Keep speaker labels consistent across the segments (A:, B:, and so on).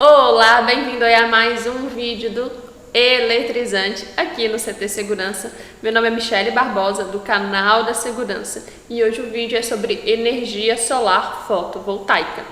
A: Olá, bem-vindo aí a mais um vídeo do Eletrizante aqui no CT Segurança. Meu nome é Michele Barbosa, do canal da Segurança, e hoje o vídeo é sobre energia solar fotovoltaica.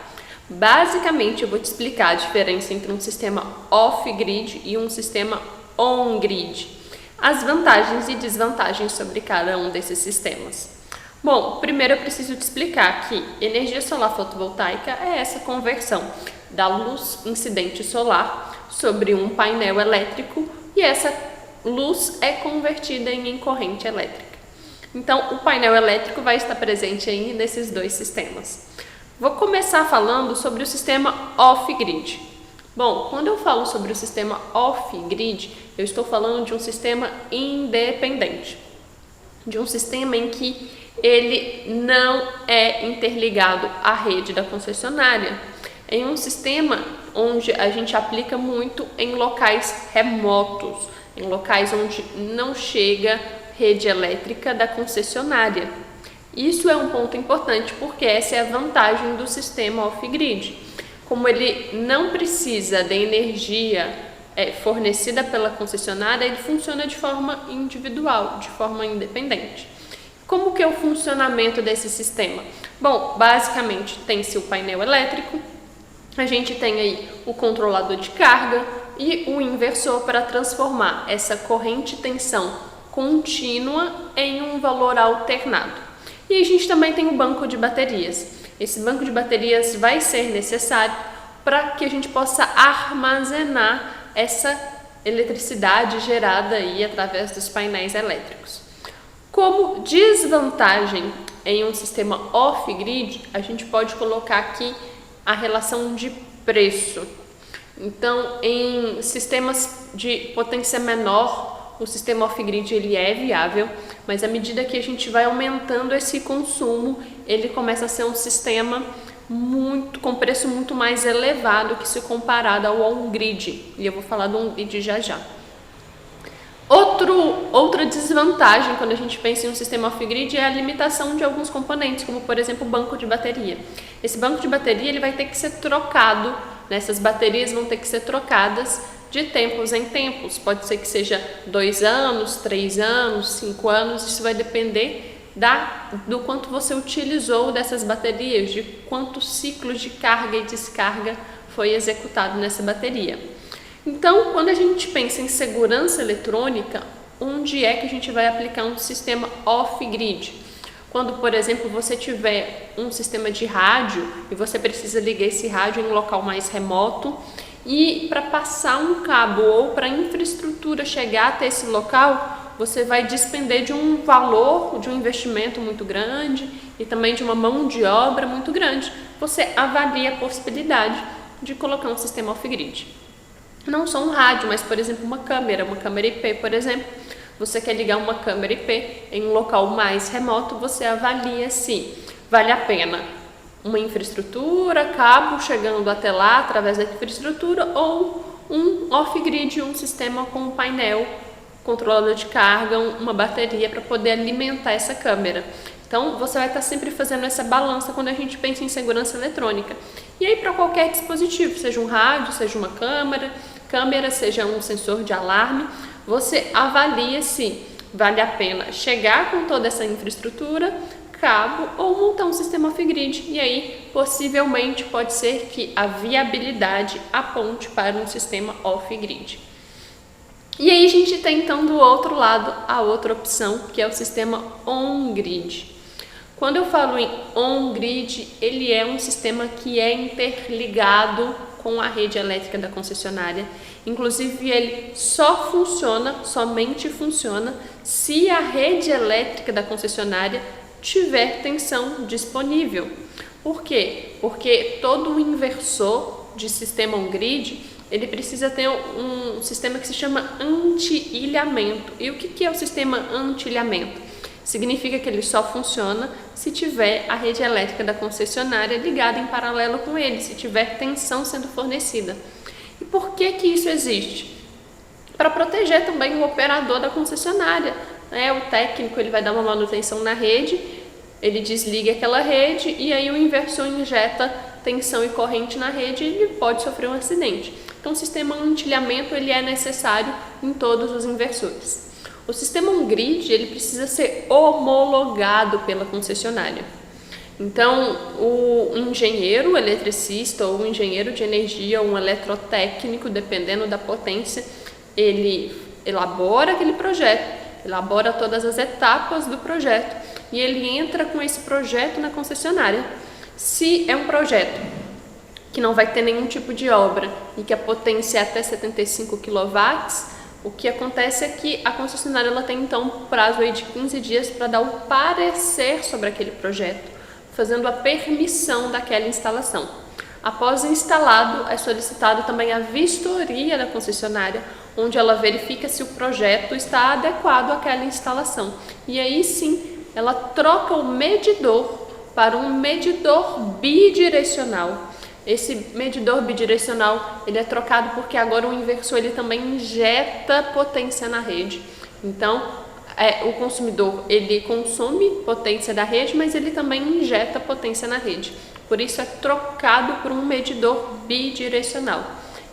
A: Basicamente, eu vou te explicar a diferença entre um sistema off-grid e um sistema on-grid, as vantagens e desvantagens sobre cada um desses sistemas. Bom, primeiro eu preciso te explicar que energia solar fotovoltaica é essa conversão da luz incidente solar sobre um painel elétrico e essa luz é convertida em corrente elétrica. Então, o painel elétrico vai estar presente aí nesses dois sistemas. Vou começar falando sobre o sistema off-grid. Bom, quando eu falo sobre o sistema off-grid, eu estou falando de um sistema independente, de um sistema em que ele não é interligado à rede da concessionária. Em um sistema onde a gente aplica muito em locais remotos, em locais onde não chega rede elétrica da concessionária. Isso é um ponto importante porque essa é a vantagem do sistema off-grid. Como ele não precisa de energia fornecida pela concessionária, ele funciona de forma individual, de forma independente. Como que é o funcionamento desse sistema? Bom, basicamente tem-se o painel elétrico, a gente tem aí o controlador de carga e o inversor para transformar essa corrente tensão contínua em um valor alternado. E a gente também tem o banco de baterias. Esse banco de baterias vai ser necessário para que a gente possa armazenar essa eletricidade gerada aí através dos painéis elétricos. Como desvantagem em um sistema off-grid, a gente pode colocar aqui a relação de preço. Então, em sistemas de potência menor, o sistema off-grid ele é viável, mas à medida que a gente vai aumentando esse consumo, ele começa a ser um sistema com preço muito mais elevado que se comparado ao on-grid. E eu vou falar do on-grid já já. Outra desvantagem quando a gente pensa em um sistema off-grid é a limitação de alguns componentes, como por exemplo o banco de bateria. Esse banco de bateria ele vai ter que ser trocado, essas baterias vão ter que ser trocadas de tempos em tempos. Pode ser que seja 2 anos, 3 anos, 5 anos, isso vai depender do quanto você utilizou dessas baterias, de quantos ciclos de carga e descarga foi executado nessa bateria. Então, quando a gente pensa em segurança eletrônica, onde é que a gente vai aplicar um sistema off-grid? Quando, por exemplo, você tiver um sistema de rádio e você precisa ligar esse rádio em um local mais remoto e para passar um cabo ou para a infraestrutura chegar até esse local, você vai despender de um valor, de um investimento muito grande e também de uma mão de obra muito grande. Você avalia a possibilidade de colocar um sistema off-grid. Não só um rádio, mas, por exemplo, uma câmera IP, por exemplo. Você quer ligar uma câmera IP em um local mais remoto, você avalia se vale a pena uma infraestrutura, cabo chegando até lá através da infraestrutura ou um off-grid, um sistema com um painel, controlador de carga, uma bateria para poder alimentar essa câmera. Então, você vai estar sempre fazendo essa balança quando a gente pensa em segurança eletrônica. E aí, para qualquer dispositivo, seja um rádio, seja uma câmera, seja um sensor de alarme, você avalia se vale a pena chegar com toda essa infraestrutura, cabo ou montar um sistema off-grid. E aí, possivelmente, pode ser que a viabilidade aponte para um sistema off-grid. E aí a gente tem então do outro lado a outra opção, que é o sistema on-grid. Quando eu falo em on-grid, ele é um sistema que é interligado com a rede elétrica da concessionária. Inclusive, ele somente funciona se a rede elétrica da concessionária tiver tensão disponível. Por quê? Porque todo o inversor de sistema on-grid, ele precisa ter um sistema que se chama anti-ilhamento. E o que é o sistema anti-ilhamento? Significa que ele só funciona se tiver a rede elétrica da concessionária ligada em paralelo com ele, se tiver tensão sendo fornecida. E por que isso existe? Para proteger também o operador da concessionária. O técnico ele vai dar uma manutenção na rede, ele desliga aquela rede e aí o inversor injeta tensão e corrente na rede, ele pode sofrer um acidente. Então, o sistema on-entilhamento ele é necessário em todos os inversores. O sistema on-grid ele precisa ser homologado pela concessionária. Então, o engenheiro, o eletricista ou o engenheiro de energia ou um eletrotécnico, dependendo da potência, ele elabora aquele projeto, elabora todas as etapas do projeto e ele entra com esse projeto na concessionária. Se é um projeto que não vai ter nenhum tipo de obra e que a potência é até 75 kW, o que acontece é que a concessionária ela tem então um prazo aí de 15 dias para dar o parecer sobre aquele projeto, fazendo a permissão daquela instalação. Após instalado, é solicitado também a vistoria da concessionária, onde ela verifica se o projeto está adequado àquela instalação. E aí sim, ela troca o medidor para um medidor bidirecional. Esse medidor bidirecional ele é trocado porque agora o inversor ele também injeta potência na rede. Então, o consumidor ele consome potência da rede, mas ele também injeta potência na rede. Por isso é trocado por um medidor bidirecional.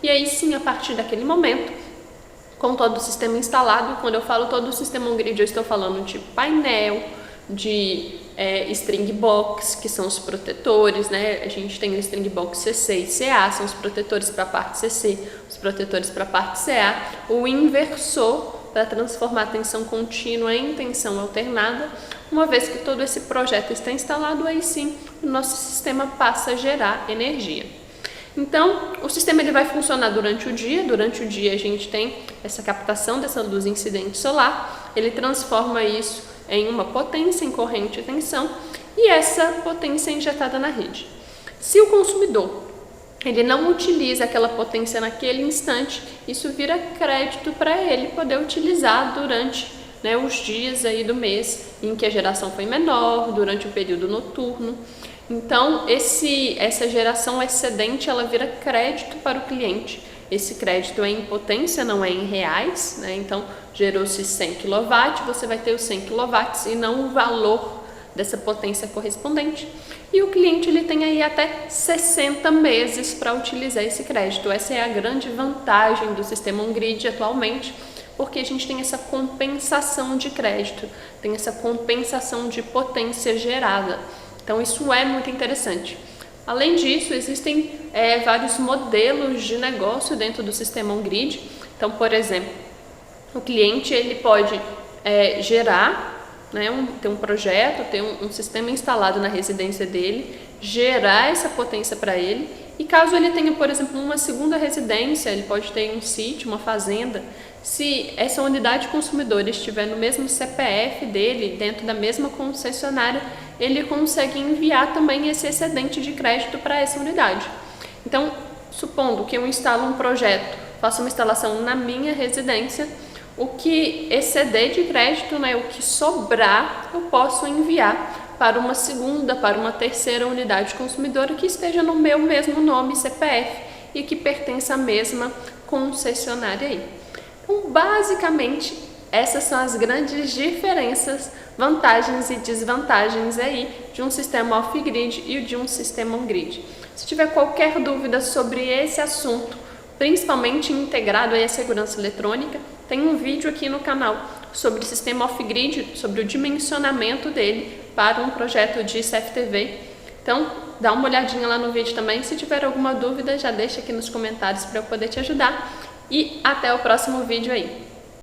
A: E aí sim, a partir daquele momento, com todo o sistema instalado, quando eu falo todo o sistema on-grid, eu estou falando de painel, de string box, que são os protetores, né? A gente tem o string box CC e CA, são os protetores para a parte CC, os protetores para a parte CA, o inversor para transformar a tensão contínua em tensão alternada. Uma vez que todo esse projeto está instalado, aí sim o nosso sistema passa a gerar energia. Então, o sistema ele vai funcionar durante o dia. Durante o dia a gente tem essa captação dessa luz incidente solar, ele transforma isso em uma potência em corrente e tensão e essa potência é injetada na rede. Se o consumidor ele não utiliza aquela potência naquele instante, isso vira crédito para ele poder utilizar durante os dias aí do mês em que a geração foi menor, durante o período noturno. Então, essa geração excedente, ela vira crédito para o cliente. Esse crédito é em potência, não é em reais, né? Então, gerou-se 100 kW, você vai ter os 100 kW e não o valor dessa potência correspondente. E o cliente ele tem aí até 60 meses para utilizar esse crédito. Essa é a grande vantagem do sistema on-grid atualmente, porque a gente tem essa compensação de crédito, tem essa compensação de potência gerada. Então isso é muito interessante. Além disso, existem vários modelos de negócio dentro do sistema on-grid. Então, por exemplo, o cliente ele pode gerar, ter um projeto, ter um sistema instalado na residência dele, gerar essa potência para ele. E caso ele tenha, por exemplo, uma segunda residência, ele pode ter um sítio, uma fazenda. Se essa unidade consumidora estiver no mesmo CPF dele, dentro da mesma concessionária, ele consegue enviar também esse excedente de crédito para essa unidade. Então, supondo que eu instalo um projeto, faço uma instalação na minha residência, o que exceder de crédito, o que sobrar, eu posso enviar para uma segunda, para uma terceira unidade consumidora que esteja no meu mesmo nome CPF e que pertença à mesma concessionária aí. Então, basicamente, essas são as grandes diferenças, vantagens e desvantagens aí de um sistema off-grid e de um sistema on-grid. Se tiver qualquer dúvida sobre esse assunto, principalmente integrado aí à segurança eletrônica, tem um vídeo aqui no canal sobre o sistema off-grid, sobre o dimensionamento dele para um projeto de CFTV. Então, dá uma olhadinha lá no vídeo também. Se tiver alguma dúvida, já deixa aqui nos comentários para eu poder te ajudar. E até o próximo vídeo aí.